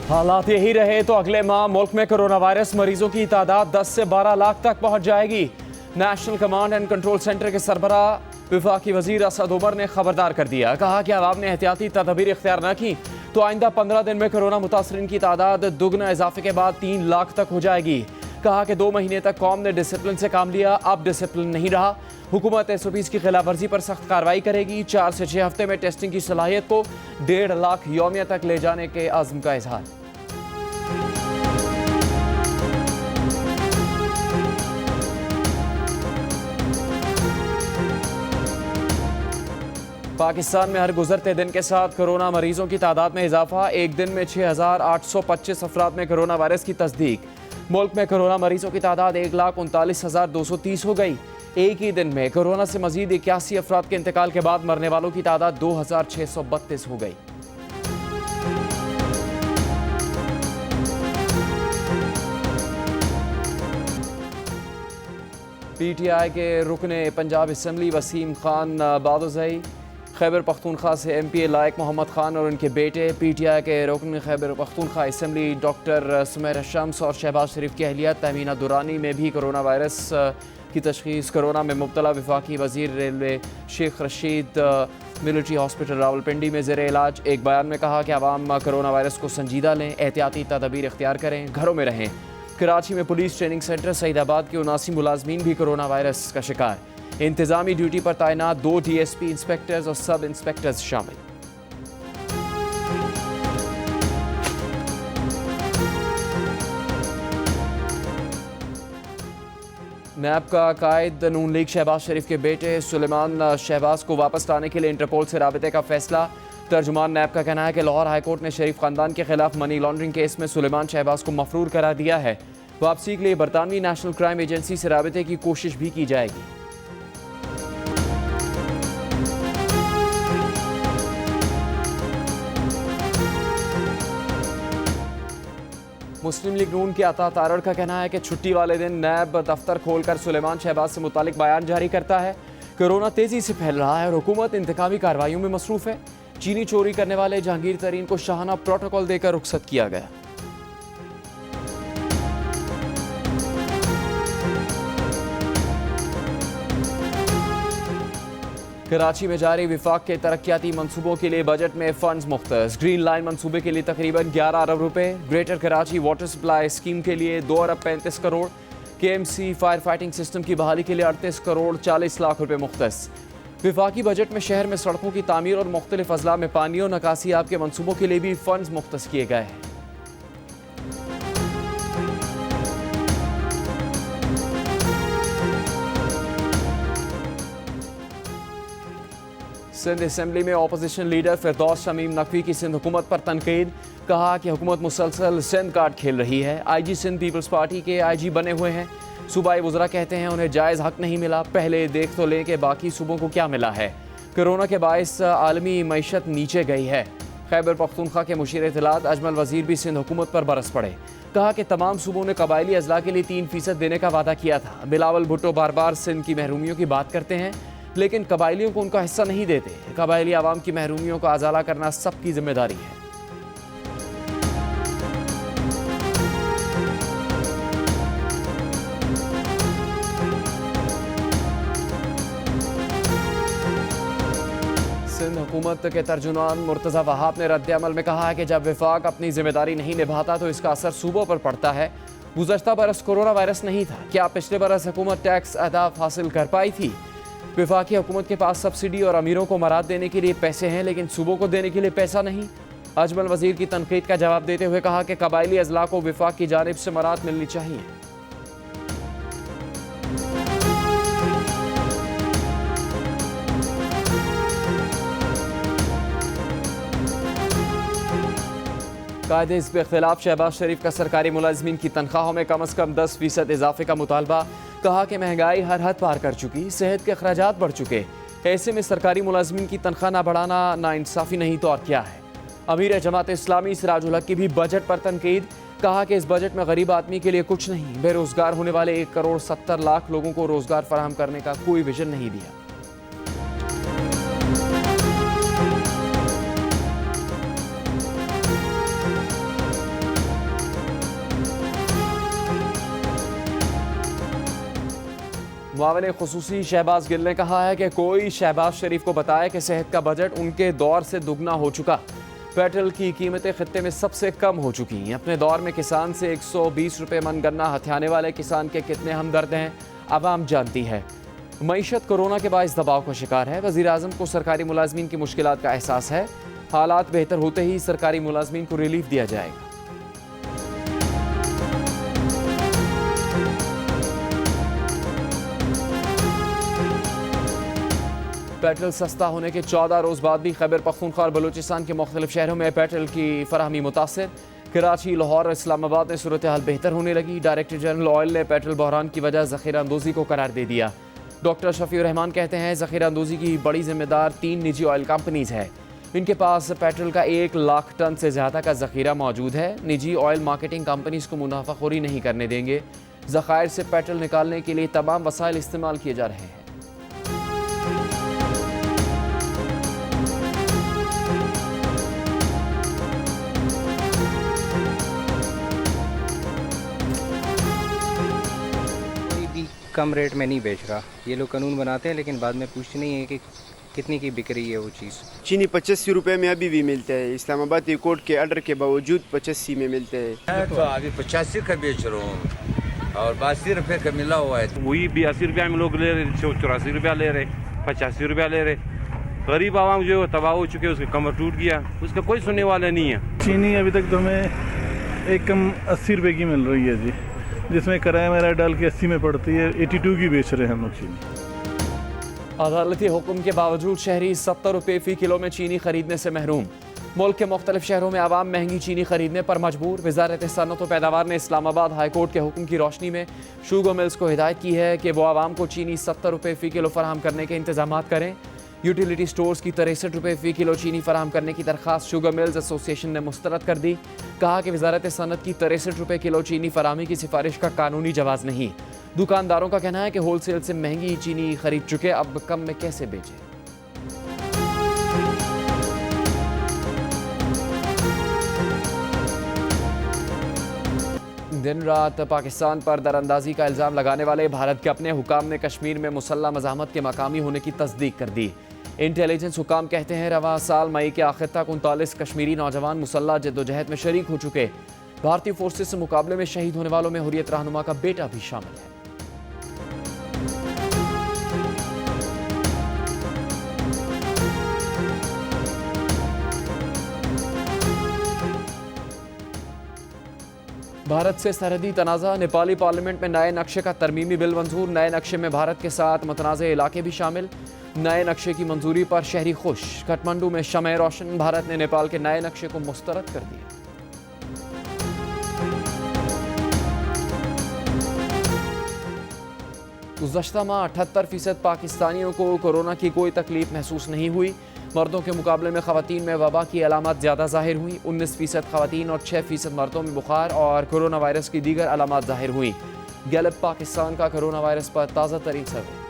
हालात यही रहे तो अगले माह मुल्क में कोरोना वायरस मरीजों की तादाद 10 से 12 लाख तक पहुंच जाएगी। National command and control centre के सरबराह वफाकी वजीर असद उमर ने खबरदार कर दिया। कहा कि अवाम ने एहतियाती तदबीर इख्तियार न की तो आइंदा 15 दिन में कोरोना मुतासरीन की तादाद दुगना इजाफे के बाद 3 लाख तक हो जाएगी। कहा कि 2 महीने तक कौम ने डिसिप्लिन से काम लिया, अब डिसिप्लिन नहीं रहा। हुकूमत SOPs की खिलाफवर्जी पर सख्त कार्रवाई करेगी। 4 से 6 हफ्ते में टेस्टिंग की सलाहियत को 1.5 लाख यौमिया तक ले जाने के आज़म का इजहार। पाकिस्तान में हर गुजरते दिन के साथ कोरोना मरीजों की तादाद में इजाफा। एक दिन में 6,825 अफराद में कोरोना वायरस की तस्दीक। मुल्क में कोरोना मरीजों की तादाद 1,39,230 हो गई। एक ही दिन में कोरोना से मजीद 81 अफराद के इंतकाल के बाद मरने वालों की तादाद 2,632 हो गई। PTI के रुकने पंजाब असम्बली वसीम खान बादोज़ई, खैबर पख्तूनख्वा से MPA लायक मोहम्मद खान और उनके बेटे, PTI के रुकन खैबर पख्तूनख्वा असम्बली डॉक्टर सुमैर शम्स और शहबाज शरीफ की अहलिया तमीना दुरानी में भी कोरोना वायरस की तशखीस। कोरोना में मुब्तला वफाकी वजीर railway Sheikh Rashid military hospital Rawalpindi में ज़ेर इलाज। एक बयान में कहा कि अवाम कोरोना वायरस को संजीदा लें, एहतियाती तदबीर इख्तियार करें, घरों में रहें। कराची में पुलिस ट्रेनिंग सेंटर सईदाबाद के 79 मुलाजमीन भी कोरोना वायरस का शिकार। इंतजामी ड्यूटी पर तैनात 2 DSP इंस्पेक्टर्स और सब इंस्पेक्टर्स शामिल। नैब का कायद नून लीग शहबाज शरीफ के बेटे सुलेमान शहबाज को वापस लाने के लिए इंटरपोल से राबते का फैसला। तर्जुमान नैब का कहना है कि लाहौर हाईकोर्ट ने शरीफ खानदान के खिलाफ मनी लॉन्ड्रिंग केस में सुलेमान शहबाज को मफरूर करार दिया है। वापसी के लिए बरतानवी नेशनल क्राइम एजेंसी से राबते की कोशिश भी की जाएगी। मुस्लिम लीग नून के अता तारड़ का कहना है कि छुट्टी वाले दिन नैब दफ्तर खोलकर सुलेमान शहबाज से मुतालिक बयान जारी करता है। कोरोना तेजी से फैल रहा है और हुकूमत इंतकामी कार्रवाइयों में मसरूफ है। चीनी चोरी करने वाले जहांगीर तरीन को शाहाना प्रोटोकॉल देकर रुखसत किया गया। कराची में जारी विफाक के तरक्याती मंसूबों के लिए बजट में फंड्स मुख्तस। ग्रीन लाइन मंसूबे के लिए तकरीबन 11 अरब रुपए। Greater Karachi water supply scheme के लिए 2 अरब 35 crore. KMC fire fighting system की बहाली के लिए 38 करोड़ 40 लाख रुपए मुख्तस। विफाकी बजट में शहर में सड़कों की तामीर और मुख्तलिफ अजला में पानी और नकासियाब के मंसूबों के लिए भी फंड्स मुख्तस किए गए हैं। सिंध असम्बली में अपोजिशन लीडर फिरदौस शमीम नकवी की सिंध हुकूमत पर तनकीद। कहा कि हुकूमत मुसलसल सिंध कार्ड खेल रही है। IG सिंध पीपल्स पार्टी के IG बने हुए हैं। सूबाई वज़रा कहते हैं उन्हें जायज़ हक नहीं मिला, पहले देख तो लें कि बाकी सूबों को क्या मिला है। कोरोना के बायस आलमी मईशत नीचे गई है। खैबर पख्तूनख्वा के मुशीर इत्तलात अजमल वज़ीर भी सिंध हुकूमत पर बरस पड़े। कहा कि तमाम सूबों ने कबायली अजला के लिए 3% देने का वादा किया था। बिलावल भुट्टो बार बार सिंध की महरूमियों की बात करते हैं लेकिन कबायलियों को उनका हिस्सा नहीं देते। कबायली आवाम की महरूमियों को अजाला करना सबकी जिम्मेदारी है। सिंध हुकूमत के तर्जुमान मुर्तज़ा वहाब ने रद्द-ए-अमल में कहा है कि जब विफाक अपनी जिम्मेदारी नहीं निभाता तो इसका असर सूबों पर पड़ता है। गुज़श्ता बरस कोरोना वायरस नहीं था, क्या पिछले बरस हुकूमत टैक्स अहदाफ हासिल कर पाई थी? विफाकी हुकूमत के पास सब्सिडी और अमीरों को मराद देने के लिए पैसे हैं लेकिन सूबों को देने के लिए पैसा नहीं। अजमल वज़ीर की तनकीद का जवाब देते हुए कहा कि कबायली अजला को विफाक की जानिब से मराद मिलनी चाहिए। कायदे हिज़्ब इख्तिलाफ शहबाज शरीफ का सरकारी मुलाजमीन की तनख्वाहों में कम अज़ कम 10% इजाफे का मुतालबा। कहा कि महंगाई हर हद पार कर चुकी, सेहत के अखराजात बढ़ चुके। ऐसे में सरकारी मुलाजमीन की तनख्वाह ना बढ़ाना नाइंसाफ़ी नहीं तो और क्या है। अमीर जमात इस्लामी सिराजुल हक की भी बजट पर तनकीद। कहा कि इस बजट में गरीब आदमी के लिए कुछ नहीं, बेरोजगार होने वाले 1 करोड़ 70 लाख लोगों को रोजगार फराहम करने का कोई विजन नहीं दिया। मुआविन खुसूसी शहबाज गिल ने कहा है कि कोई शहबाज शरीफ को बताए कि सेहत का बजट उनके दौर से दुगना हो चुका। पेट्रोल की कीमतें खित्ते में सबसे कम हो चुकी हैं। अपने दौर में किसान से 120 रुपये मन गन्ना हथियाने वाले किसान के कितने हमदर्द हैं आवाम जानती है। मईशत कोरोना के बाइस दबाव का शिकार है। वज़ीर आज़म को सरकारी मुलाजमीन की मुश्किलात का एहसास है। हालात बेहतर होते ही सरकारी मुलाजमीन को रिलीफ दिया जाएगा। पेट्रोल सस्ता होने के 14 रोज़ बाद भी खैबर पख्तूनख्वा और बलूचिस्तान के मुख्तलिफ शहरों में पेट्रोल की फराहमी मुतासर। कराची, लाहौर और इस्लामाबाद में सूरत हाल बेहतर होने लगी। डायरेक्टर जनरल ऑयल ने पेट्रोल बहरान की वजह ज़ख़ीरा अंदोज़ी को करार दे दिया। डॉक्टर शफीउर रहमान कहते हैं ज़ख़ीरा अंदोज़ी की बड़ी जिम्मेदार 3 निजी ऑयल कंपनीज़ है। इनके पास पेट्रोल का 1 लाख टन से ज़्यादा का ज़ख़ीरा मौजूद है। निजी ऑयल मार्केटिंग कंपनीज़ को मुनाफाखोरी नहीं करने देंगे। ज़ख़ायर से पेट्रोल निकालने के लिए तमाम वसाइल इस्तेमाल किए जा रहे हैं। कम रेट में नहीं बेच रहा। ये लोग कानून बनाते हैं लेकिन बाद में पूछते नहीं है कि कितनी की बिक रही है वो चीज़। चीनी 85 रुपये में अभी भी मिलता है। इस्लामाबाद कोर्ट के ऑर्डर के बावजूद 85 में मिलते हैं। तो अभी 85 का बेच रहा हूँ और 82 रुपये का मिला हुआ है। वही 82 रुपया में लोग ले रहे, 84 रुपया ले रहे, 85 रुपया ले रहे। गरीब आवाम जो तबाह हो चुके, उसका कमर टूट गया, उसका कोई सुनने वाला नहीं है। चीनी अभी तक तो हमें एक कम 80 रुपये की मिल रही है जी, जिसमें किराया मेरा डाल के 80 में पड़ती है। 82 की बेच रहे हैं हम लोग चीनी। अदालती हुक्म के बावजूद शहरी 70 रुपये फ़ी किलो में चीनी खरीदने से महरूम। मुल्क के मुख्तलिफ शहरों में आवाम महंगी चीनी खरीदने पर मजबूर। वज़ारत सनअत व पैदावार ने इस्लामाबाद हाई कोर्ट के हुक्म की रोशनी में शुगर मिल्स को हिदायत की है कि वो आवाम को चीनी 70 रुपये फ़ी किलो फराहम करने के इंतजाम करें। यूटिलिटी स्टोर्स की 63 रुपये फ़ी किलो चीनी फराहम करने की दरख्वास्त शुगर मिल्स एसोसिएशन ने मुस्तरद कर दी। कहा कि वज़ारत सनअत की 63 रुपये किलो चीनी फराहमी की सिफारिश का कानूनी जवाज़ नहीं। दुकानदारों का कहना है कि होलसेल से महंगी चीनी खरीद चुके, अब कम में कैसे बेचें। दिन रात पाकिस्तान पर दरअंदाजी का इल्ज़ाम लगाने वाले भारत के अपने हुकाम ने कश्मीर में मुसल्लह मज़ाहमत के मकामी होने की तस्दीक कर दी। इंटेलिजेंस हुकाम कहते हैं रवां साल मई के आखिर तक 39 कश्मीरी नौजवान मुसल्लह जद्दोजहद में शरीक हो चुके। भारतीय फोर्सेस से मुकाबले में शहीद होने वालों में हुर्रियत रहनुमा का बेटा भी शामिल है। भारत से सरहदी तनाज़ा। नेपाली पार्लियामेंट में नए नक्शे का तरमीमी बिल मंजूर। नए नक्शे में भारत के साथ मतनाज़े इलाके भी शामिल। नए नक्शे की मंजूरी पर शहरी खुश। काठमांडू में शमए रोशन। भारत ने नेपाल के नए नक्शे को मुस्तरद कर दिया। गुज़श्ता माह 78% पाकिस्तानियों को कोरोना की कोई तकलीफ महसूस नहीं हुई। मर्दों के मुकाबले में ख़वातीन में वबा की अलामत ज़्यादा ज़ाहिर हुई। 19% ख़वातीन और 6% मर्दों में बुखार और कोरोना वायरस की दीगर अलामत ज़ाहिर हुई। गैलप पाकिस्तान का कोरोना वायरस पर ताज़ा तरीन सर्वे।